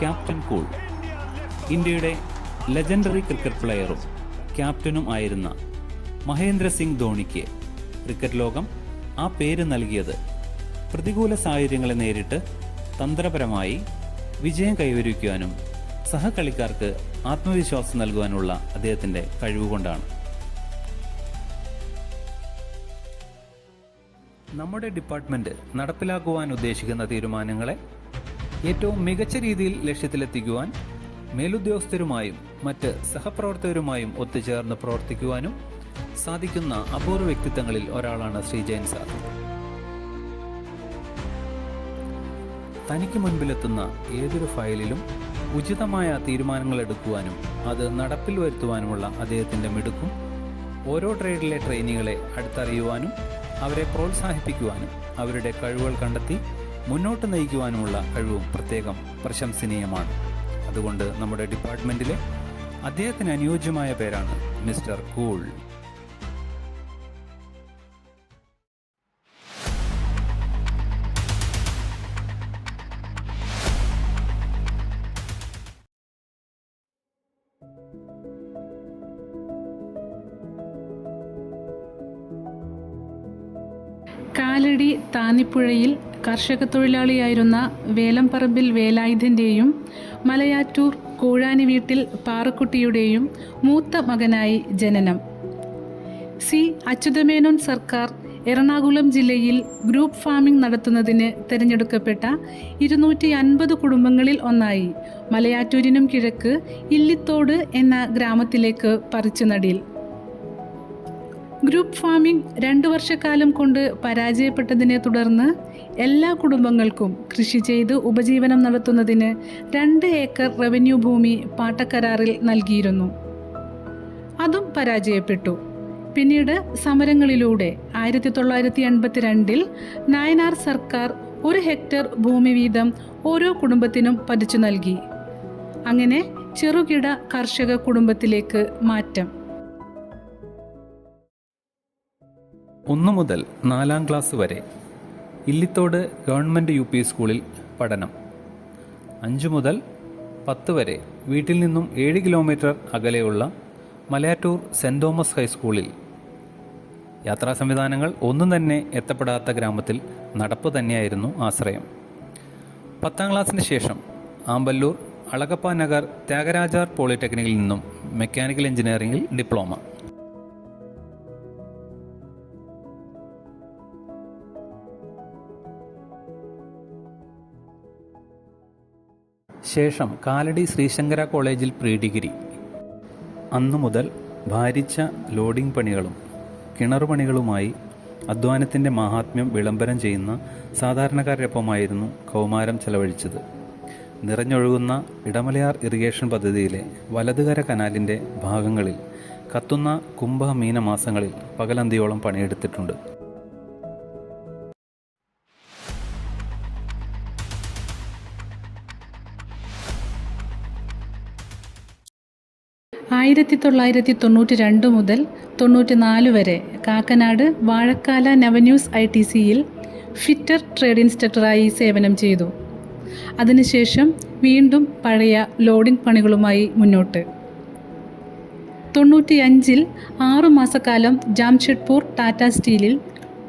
Captain cool ഇന്ത്യയുടെ legendary cricket പ്ലെയറും ക്യാപ്റ്റനും ആയിരുന്ന മഹേന്ദ്ര സിംഗ് ധോണിക്ക് ക്രിക്കറ്റ് ലോകം ആ പേര് നൽകിയത് പ്രതികൂല സാഹചര്യങ്ങളെ നേരിട്ട് തന്ത്രപരമായി വിജയം കൈവരിക്കുവാനും സഹകളിക്കാർക്ക് ആത്മവിശ്വാസം നൽകുവാനുള്ള അദ്ദേഹത്തിൻ്റെ കഴിവുകൊണ്ടാണ്. നമ്മുടെ ഡിപ്പാർട്ട്മെൻറ്റ് നടപ്പിലാക്കുവാൻ ഉദ്ദേശിക്കുന്ന തീരുമാനങ്ങളെ ഏറ്റവും മികച്ച രീതിയിൽ ലക്ഷ്യത്തിലെത്തിക്കുവാൻ മേലുദ്യോഗസ്ഥരുമായും മറ്റ് സഹപ്രവർത്തകരുമായും ഒത്തുചേർന്ന് പ്രവർത്തിക്കുവാനും സാധിക്കുന്ന അപൂർവ വ്യക്തിത്വങ്ങളിൽ ഒരാളാണ് ശ്രീ ജയൻ സാർ. തനിക്ക് മുൻപിലെത്തുന്ന ഏതൊരു ഫയലിലും ഉചിതമായ തീരുമാനങ്ങൾ എടുക്കുവാനും അത് നടപ്പിൽ വരുത്തുവാനുമുള്ള അദ്ദേഹത്തിൻ്റെ മിടുക്കും ഓരോ ട്രേഡിലെ ട്രെയിനികളെ അടുത്തറിയുവാനും അവരെ പ്രോത്സാഹിപ്പിക്കുവാനും അവരുടെ കഴിവുകൾ കണ്ടെത്തി മുന്നോട്ട് നയിക്കുവാനുമുള്ള കഴിവും പ്രത്യേകം പ്രശംസനീയമാണ്. അതുകൊണ്ട് നമ്മുടെ ഡിപ്പാർട്ട്മെൻറ്റിലെ അദ്ദേഹത്തിന് അനുയോജ്യമായ പേരാണ് മിസ്റ്റർ കൂൾ. കാലടി താന്നിപ്പുഴയിൽ കർഷക തൊഴിലാളിയായിരുന്ന വേലംപറമ്പിൽ വേലായുധൻ്റെയും മലയാറ്റൂർ കൂഴാനി വീട്ടിൽ പാറക്കുട്ടിയുടെയും മൂത്ത മകനായി ജനനം. സി അച്യുതമേനോൻ സർക്കാർ എറണാകുളം ജില്ലയിൽ ഗ്രൂപ്പ് ഫാമിംഗ് നടത്തുന്നതിന് തിരഞ്ഞെടുക്കപ്പെട്ട 250 കുടുംബങ്ങളിൽ ഒന്നായി മലയാറ്റൂരിനും കിഴക്ക് ഇല്ലിത്തോട് എന്ന ഗ്രാമത്തിലേക്ക് പറിച്ചുനടിൽ. ഗ്രൂപ്പ് ഫാമിംഗ് 2 വർഷക്കാലം കൊണ്ട് പരാജയപ്പെട്ടതിനെ തുടർന്ന് എല്ലാ കുടുംബങ്ങൾക്കും കൃഷി ചെയ്ത് ഉപജീവനം നടത്തുന്നതിന് 2 ഏക്കർ റവന്യൂ ഭൂമി പാട്ടക്കരാറിൽ നൽകിയിരുന്നു. അതും പരാജയപ്പെട്ടു. പിന്നീട് സമരങ്ങളിലൂടെ 1982 നായനാർ സർക്കാർ 1 ഹെക്ടർ ഭൂമി വീതം ഓരോ കുടുംബത്തിനും പതിച്ചു നൽകി. അങ്ങനെ ചെറുകിട കർഷക കുടുംബത്തിലേക്ക് മാറ്റം. 1 മുതൽ 4-ാം ക്ലാസ് വരെ ഇല്ലിത്തോട് ഗവൺമെൻറ് UP സ്കൂളിൽ പഠനം. 5 മുതൽ 10 വരെ വീട്ടിൽ നിന്നും 7 കിലോമീറ്റർ അകലെയുള്ള മലയാറ്റൂർ സെൻറ് തോമസ് ഹൈസ്കൂളിൽ. യാത്രാ സംവിധാനങ്ങൾ ഒന്നും തന്നെ എത്തപ്പെടാത്ത ഗ്രാമത്തിൽ നടപ്പ് തന്നെയായിരുന്നു ആശ്രയം. 10ാം ക്ലാസ്സിന് ശേഷം ആമ്പല്ലൂർ അളഗപ്പ നഗർ ത്യാഗരാജാർ പോളിടെക്നിക്കിൽ നിന്നും മെക്കാനിക്കൽ എഞ്ചിനീയറിംഗിൽ ഡിപ്ലോമ. ശേഷം കാലടി ശ്രീശങ്കര കോളേജിൽ പ്രീ ഡിഗ്രി. അന്നു മുതൽ ഭാരിച്ച ലോഡിംഗ് പണികളും കിണറുപണികളുമായി അധ്വാനത്തിൻ്റെ മാഹാത്മ്യം വിളംബരം ചെയ്യുന്ന സാധാരണക്കാരൊപ്പമായിരുന്നു കൗമാരം ചെലവഴിച്ചത്. നിറഞ്ഞൊഴുകുന്ന ഇടമലയാർ ഇറിഗേഷൻ പദ്ധതിയിലെ വലതുകര കനാലിൻ്റെ ഭാഗങ്ങളിൽ കത്തുന്ന കുംഭ മീനമാസങ്ങളിൽ പകലന്തിയോളം പണിയെടുത്തിട്ടുണ്ട്. ആയിരത്തി 1992 മുതൽ 94 വരെ കാക്കനാട് വാഴക്കാല നവന്യൂസ് ITCയിൽ ഫിറ്റർ ട്രേഡ് ഇൻസ്ട്രക്ടറായി സേവനം ചെയ്തു. അതിനുശേഷം വീണ്ടും പഴയ ലോഡിംഗ് പണികളുമായി മുന്നോട്ട്. 95 6 മാസക്കാലം ജാംഷഡ്പൂർ ടാറ്റ സ്റ്റീലിൽ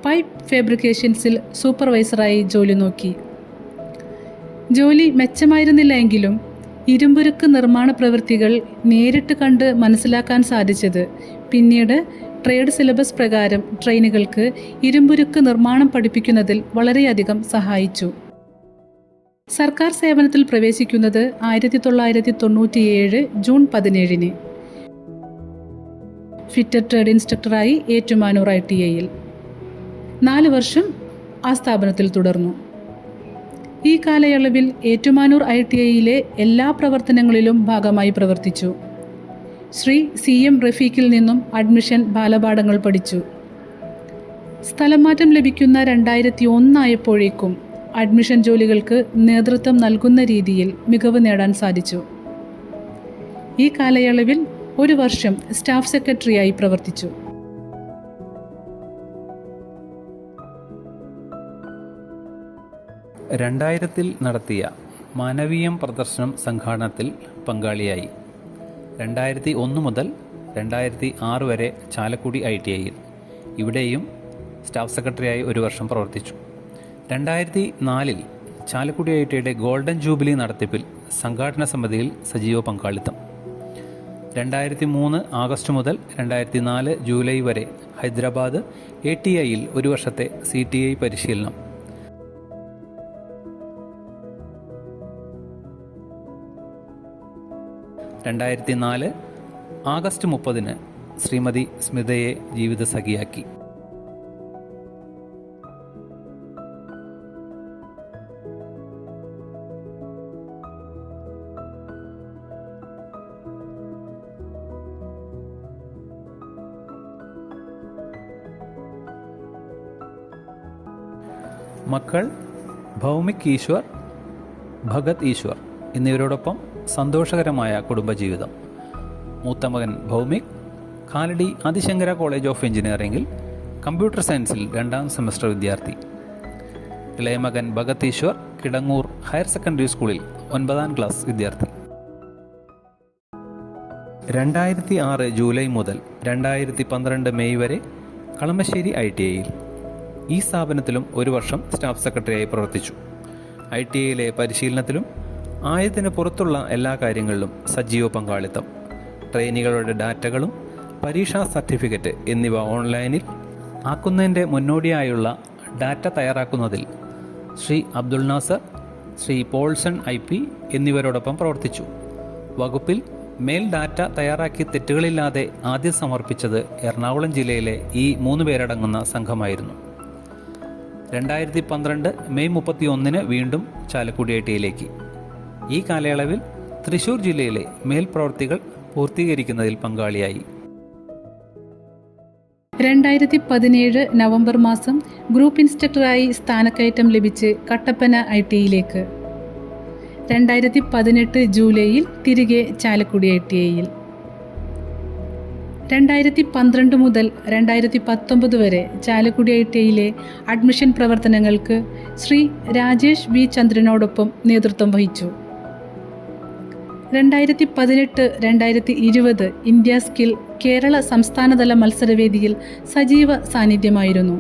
പൈപ്പ് ഫാബ്രിക്കേഷൻസിൽ സൂപ്പർവൈസറായി ജോലി നോക്കി. ജോലി മെച്ചമായിരുന്നില്ല എങ്കിലും ഇരുമ്പുരുക്ക് നിർമ്മാണ പ്രവൃത്തികൾ നേരിട്ട് കണ്ട് മനസ്സിലാക്കാൻ സാധിച്ചത് പിന്നീട് ട്രേഡ് സിലബസ് പ്രകാരം ട്രെയിനുകൾക്ക് ഇരുമ്പുരുക്ക് നിർമ്മാണം പഠിപ്പിക്കുന്നതിൽ വളരെയധികം സഹായിച്ചു. സർക്കാർ സേവനത്തിൽ പ്രവേശിക്കുന്നത് 1997 ജൂൺ 17 ഫിറ്റർ ട്രേഡ് ഇൻസ്ട്രക്ടറായി ഏറ്റുമാനൂർ ITIയിൽ 4 വർഷം ആ സ്ഥാപനത്തിൽ തുടർന്നു. ഈ കാലയളവിൽ ഏറ്റുമാനൂർ ITIയിലെ എല്ലാ പ്രവർത്തനങ്ങളിലും ഭാഗമായി പ്രവർത്തിച്ചു. ശ്രീ CM റഫീഖിൽ നിന്നും അഡ്മിഷൻ ബാലപാഠങ്ങൾ പഠിച്ചു. സ്ഥലമാറ്റം ലഭിക്കുന്ന 2001 ആയപ്പോഴേക്കും അഡ്മിഷൻ ജോലികൾക്ക് നേതൃത്വം നൽകുന്ന രീതിയിൽ മികവ് നേടാൻ സാധിച്ചു. ഈ കാലയളവിൽ 1 വർഷം സ്റ്റാഫ് സെക്രട്ടറിയായി പ്രവർത്തിച്ചു. രണ്ടായിരത്തിൽ നടത്തിയ മാനവീയം പ്രദർശനം സംഘാടനത്തിൽ പങ്കാളിയായി. 2001 മുതൽ 2006 വരെ ചാലക്കുടി ITIയിൽ, ഇവിടെയും സ്റ്റാഫ് സെക്രട്ടറിയായി 1 വർഷം പ്രവർത്തിച്ചു. 2004 ചാലക്കുടി ITIയുടെ ഗോൾഡൻ ജൂബിലി നടത്തിപ്പിൽ സംഘാടന സമിതിയിൽ സജീവ പങ്കാളിത്തം. 2003 ആഗസ്റ്റ് മുതൽ 2004 ജൂലൈ വരെ ഹൈദരാബാദ് ATIയിൽ 1 വർഷത്തെ CTI പരിശീലനം. 2004 ആഗസ്റ്റ് 30 ശ്രീമതി സ്മിതയെ ജീവിതസഖിയാക്കി. മക്കൾ ഭൗമിക് ഈശ്വർ, ഭഗത് ഈശ്വർ എന്നിവരോടൊപ്പം സന്തോഷകരമായ കുടുംബജീവിതം. മൂത്ത മകൻ ഭൗമിക് കാലടി ആദിശങ്കര കോളേജ് ഓഫ് എഞ്ചിനീയറിംഗിൽ കമ്പ്യൂട്ടർ സയൻസിൽ 2ാം സെമസ്റ്റർ വിദ്യാർത്ഥി. ഇളയ മകൻ ഭഗത് ഈശ്വർ കിടങ്ങൂർ ഹയർ സെക്കൻഡറി സ്കൂളിൽ 9ാം ക്ലാസ് വിദ്യാർത്ഥി. 2006 ജൂലൈ മുതൽ 2012 മെയ് വരെ കളമശ്ശേരി ITIയിൽ. ഈ സ്ഥാപനത്തിലും 1 വർഷം സ്റ്റാഫ് സെക്രട്ടറിയായി പ്രവർത്തിച്ചു. ITIയിലെ പരിശീലനത്തിലും ആയതിന് പുറത്തുള്ള എല്ലാ കാര്യങ്ങളിലും സജീവ പങ്കാളിത്തം. ട്രെയിനികളുടെ ഡാറ്റകളും പരീക്ഷാ സർട്ടിഫിക്കറ്റ് എന്നിവ ഓൺലൈനിൽ ആക്കുന്നതിൻ്റെ മുന്നോടിയായുള്ള ഡാറ്റ തയ്യാറാക്കുന്നതിൽ ശ്രീ അബ്ദുൾ നാസർ, ശ്രീ പോൾസൺ IP എന്നിവരോടൊപ്പം പ്രവർത്തിച്ചു. വകുപ്പിൽ മേൽ ഡാറ്റ തയ്യാറാക്കി തെറ്റുകളില്ലാതെ ആദ്യം സമർപ്പിച്ചത് എറണാകുളം ജില്ലയിലെ ഈ 3 പേരടങ്ങുന്ന സംഘമായിരുന്നു. 2012 മെയ് 31 വീണ്ടും ചാലക്കുടി ITIയിലേക്ക്. ഈ കാലയളവിൽ തൃശൂർ ജില്ലയിലെ മേൽപ്രവൃത്തികൾ പൂർത്തീകരിക്കുന്നതിൽ പങ്കാളിയായി. 2017 നവംബർ മാസം ഗ്രൂപ്പ് ഇൻസ്ട്രക്ടറായി സ്ഥാനക്കയറ്റം ലഭിച്ച് കട്ടപ്പന ITIയിലേക്ക്. 2018 ജൂലൈയിൽ തിരികെ ചാലക്കുടി ITIയിൽ. 2012 മുതൽ 2019 വരെ ചാലക്കുടി ITIയിലെ അഡ്മിഷൻ പ്രവർത്തനങ്ങൾക്ക് ശ്രീ രാജേഷ് V ചന്ദ്രനോടൊപ്പം നേതൃത്വം വഹിച്ചു. 2018-2020 ഇന്ത്യ സ്കിൽ കേരള സംസ്ഥാനതല മത്സരവേദിയിൽ സജീവ സാന്നിധ്യമായിരുന്നു.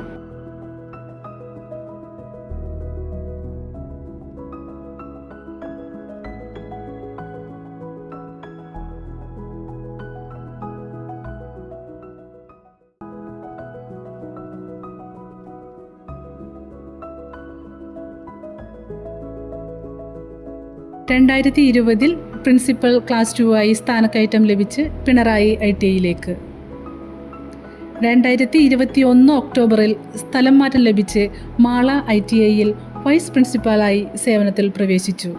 രണ്ടായിരത്തി 20 പ്രിൻസിപ്പൽ ക്ലാസ് 2 ആയി സ്ഥാനക്കയറ്റം ലഭിച്ച് പിണറായി ITIയിലേക്ക്. 2021 ഒക്ടോബറിൽ സ്ഥലം മാറ്റം ലഭിച്ച് മാള ITIയിൽ വൈസ് പ്രിൻസിപ്പാളായി സേവനത്തിൽ പ്രവേശിച്ചു.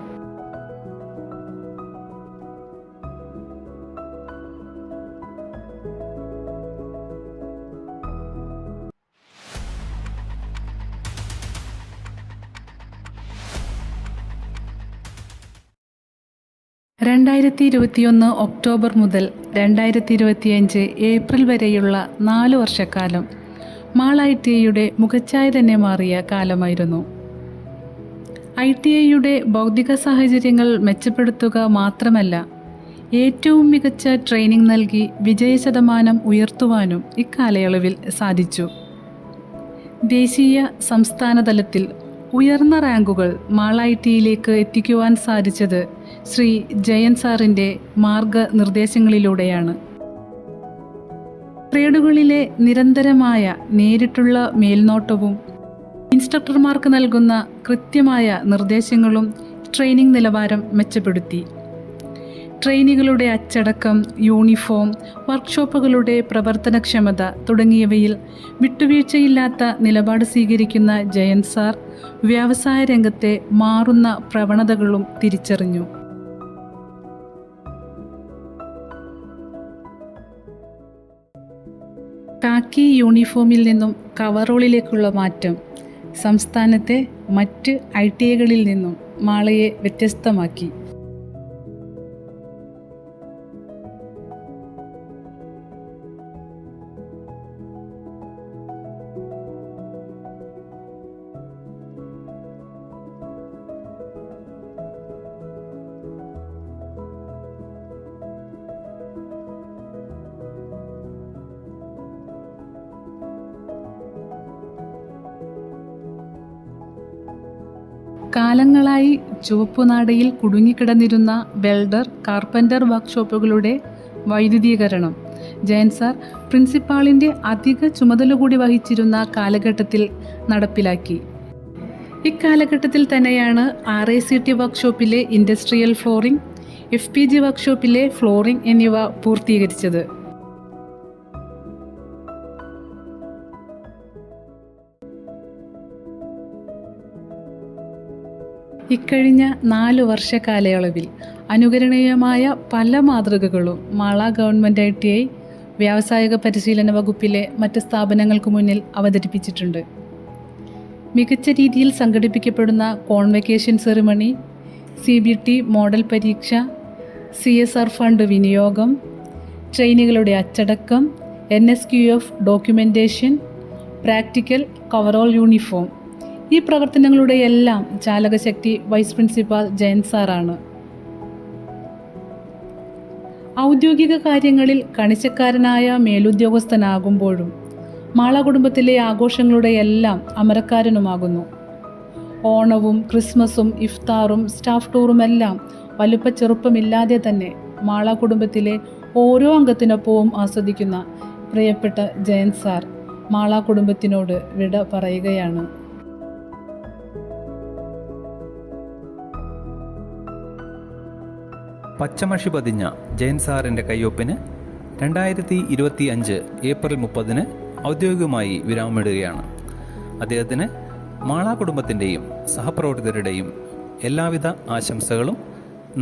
രണ്ടായിരത്തി 2021 ഒക്ടോബർ മുതൽ 2025 ഏപ്രിൽ വരെയുള്ള 4 വർഷക്കാലം മാള ITIയുടെ മുഖച്ഛായ തന്നെ മാറിയ കാലമായിരുന്നു. ITIയുടെ ഭൗതിക സാഹചര്യങ്ങൾ മെച്ചപ്പെടുത്തുക മാത്രമല്ല, ഏറ്റവും മികച്ച ട്രെയിനിങ് നൽകി വിജയശതമാനം ഉയർത്തുവാനും ഇക്കാലയളവിൽ സാധിച്ചു. ദേശീയ സംസ്ഥാന തലത്തിൽ ഉയർന്ന റാങ്കുകൾ മാള-ഐ-ടിയിലേക്ക് എത്തിക്കുവാൻ സാധിച്ചത് ശ്രീ ജയൻ സാറിൻ്റെ മാർഗനിർദ്ദേശങ്ങളിലൂടെയാണ്. ട്രേഡുകളിലെ നിരന്തരമായ നേരിട്ടുള്ള മേൽനോട്ടവും ഇൻസ്ട്രക്ടർമാർക്ക് നൽകുന്ന കൃത്യമായ നിർദ്ദേശങ്ങളും ട്രെയിനിങ് നിലവാരം മെച്ചപ്പെടുത്തി. ട്രെയിനികളുടെ അച്ചടക്കം, യൂണിഫോം, വർക്ക്ഷോപ്പുകളുടെ പ്രവർത്തനക്ഷമത തുടങ്ങിയവയിൽ വിട്ടുവീഴ്ചയില്ലാത്ത നിലപാട് സ്വീകരിക്കുന്ന ജയൻ സാർ വ്യവസായ രംഗത്തെ മാറുന്ന പ്രവണതകളും തിരിച്ചറിഞ്ഞു. കാക്കി യൂണിഫോമിൽ നിന്നും കവറോളിലേക്കുള്ള മാറ്റം സംസ്ഥാനത്തെ മറ്റ് ഐ-ടിഐകളിൽ നിന്നും മാളയെ വ്യത്യസ്തമാക്കി. കാലങ്ങളായി ചുവപ്പുനാടയിൽ കുടുങ്ങിക്കിടന്നിരുന്ന വെൽഡർ, കാർപ്പൻ്റർ വർക്ക്ഷോപ്പുകളുടെ വൈദ്യുതീകരണം ജയൻ സാർ പ്രിൻസിപ്പാളിൻ്റെ അധിക ചുമതല കൂടി വഹിച്ചിരുന്ന കാലഘട്ടത്തിൽ നടപ്പിലാക്കി. ഇക്കാലഘട്ടത്തിൽ തന്നെയാണ് RICT വർക്ക്ഷോപ്പിലെ ഇൻഡസ്ട്രിയൽ ഫ്ലോറിംഗ്, FPG വർക്ക്ഷോപ്പിലെ ഫ്ലോറിംഗ് എന്നിവ പൂർത്തീകരിച്ചത്. ഇക്കഴിഞ്ഞ 4 വർഷക്കാലയളവിൽ അനുകരണീയമായ പല മാതൃകകളും മാള ഗവൺമെൻറ് ITI വ്യാവസായിക പരിശീലന വകുപ്പിലെ മറ്റ് സ്ഥാപനങ്ങൾക്ക് മുന്നിൽ അവതരിപ്പിച്ചിട്ടുണ്ട്. മികച്ച രീതിയിൽ സംഘടിപ്പിക്കപ്പെടുന്ന കോൺവെക്കേഷൻ സെറിമണി, CBT മോഡൽ പരീക്ഷ, CSR ഫണ്ട് വിനിയോഗം, ട്രെയിനികളുടെ അച്ചടക്കം, NSQF documentation, practical, coverall uniform, ഈ പ്രവർത്തനങ്ങളുടെ എല്ലാം ചാലകശക്തി വൈസ് പ്രിൻസിപ്പാൾ ജയൻ സാറാണ്. ഔദ്യോഗിക കാര്യങ്ങളിൽ കണിശക്കാരനായ മേലുദ്യോഗസ്ഥനാകുമ്പോഴും മാള കുടുംബത്തിലെ ആഘോഷങ്ങളുടെ എല്ലാം അമരക്കാരനുമാകുന്നു. ഓണവും ക്രിസ്മസും ഇഫ്താറും സ്റ്റാഫ് ടൂറുമെല്ലാം വലുപ്പ ചെറുപ്പമില്ലാതെ തന്നെ മാള കുടുംബത്തിലെ ഓരോ അംഗത്തിനൊപ്പവും ആസ്വദിക്കുന്ന പ്രിയപ്പെട്ട ജയൻ സാർ മാള കുടുംബത്തിനോട് വിട പറയുകയാണ്. പച്ചമഷി പതിഞ്ഞ ജയൻ സാറിൻ്റെ കയ്യൊപ്പിന് 2025 ഏപ്രിൽ 30 ഔദ്യോഗികമായി വിരാമമിടുകയാണ്. അദ്ദേഹത്തിന് മാള കുടുംബത്തിൻ്റെയും സഹപ്രവർത്തകരുടെയും എല്ലാവിധ ആശംസകളും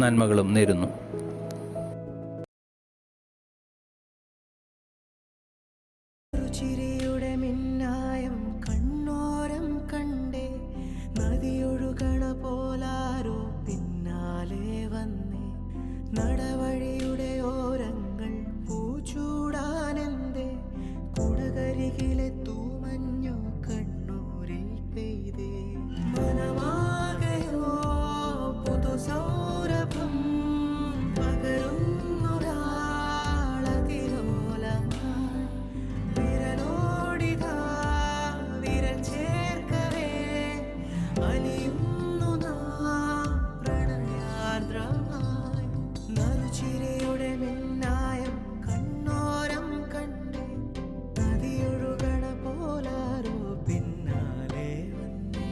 നന്മകളും നേരുന്നു. നടവഴിയുടെ ഓരങ്ങൾ പൂച്ചൂടാനെന്തേ കുടകരികിലെ തൂമഞ്ഞു കണ്ണൂരിൽ പെയ്തേ മനമാകയോ പുതുസൗരഭം പകരുന്നൊരാളതിരോലമായി വിരലോടിതാ വിരൽ ചേർക്കവേ അലിയുന്നു നാം പ്രണയാർദ്രമായി നറുചിരിയുടെ മിന്നായം കണ്ണോരം കണ്ടേ നദിയൊഴുകണ പോലാരോ പിന്നാലെ വന്നേ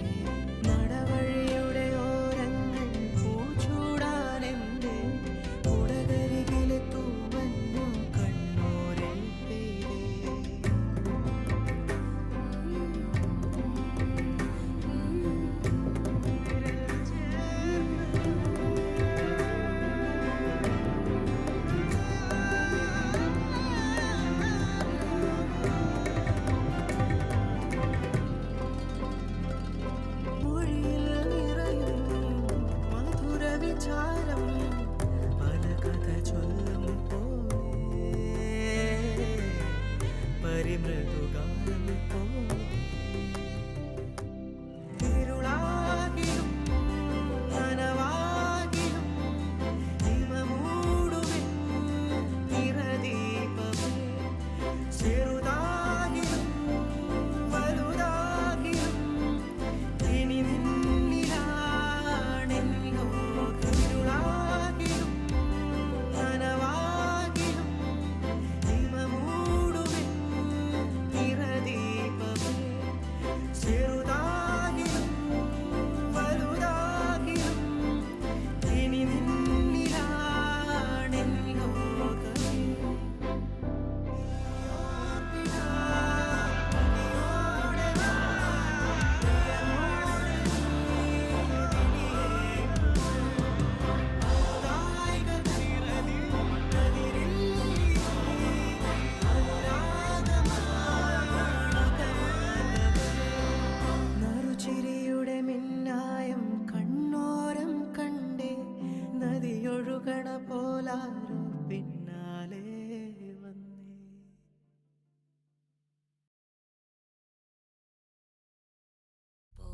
നടവഴിയുടെ ഓരങ്ങൾ പൂച്ചൂടാനെന്തേ കുടകരികിലെ തൂമഞ്ഞു കണ്ണൂരിൽ പെയ്തേ മൊഴിയിൽ നിറയും മധുര വിചാരം പല കഥ ചൊല്ലും പോലെ പരിമൃദുഗാനം പോലെ ഇരുളാകിലും നനവാകിലും ഹിമമൂടുവിൻ നിറദീപമേ ചെറുതാകിലും വലുതാ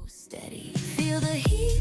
steady. Feel the heat